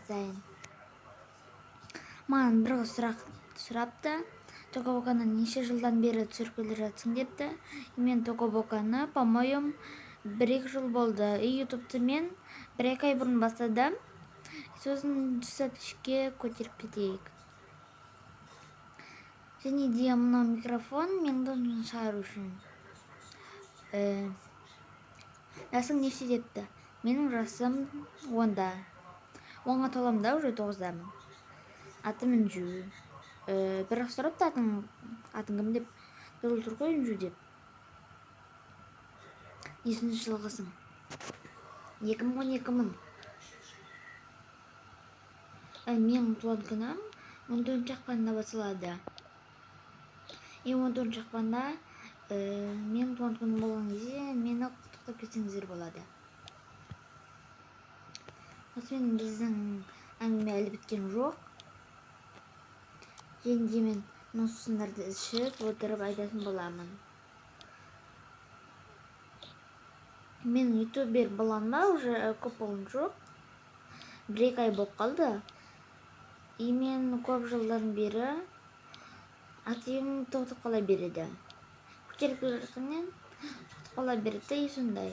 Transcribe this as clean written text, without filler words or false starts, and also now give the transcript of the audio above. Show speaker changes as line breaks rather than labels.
сайын. Маған бір қыз сұрақ сұрапты. Токобоканы неше жылдан бері түсіріп келе жатсың депті. Мен Токобоканы, по-моему, 1-2 жыл болды. ютубты мен 1-2 ай бұрын бастадым. Сосын түсәтішке көтеріп кетейік. Және де мына микрофон мен дауысын шығару үшін. Жасың неше депті. Менің жасым 10-да. 10-ға толамын да, уже 9-дамын. Атым Үнжу. Бірақ сұрапты атың кім деп. Дұрыл тұр ғой Үнжу деп. Нешінші жылғысың? 2012-мін. Менің туған күнім 14 ақпанда басталады. 14 ақпанда менің туған күнім болған кезде мені құттықтап кетсеңіздер болады. Осымен біздің әңгіме әлі біткен жоқ. Және де мен сусындарды ішіп отырып айтатын боламын. Мен ютубер болғаныма уже көп болған жоқ. 1-2 ай болып қалды. Мен көп жылдан бері активім тоқтап қала береді. Көтеріп келе жатқаннан тоқтап қала береді, сондай.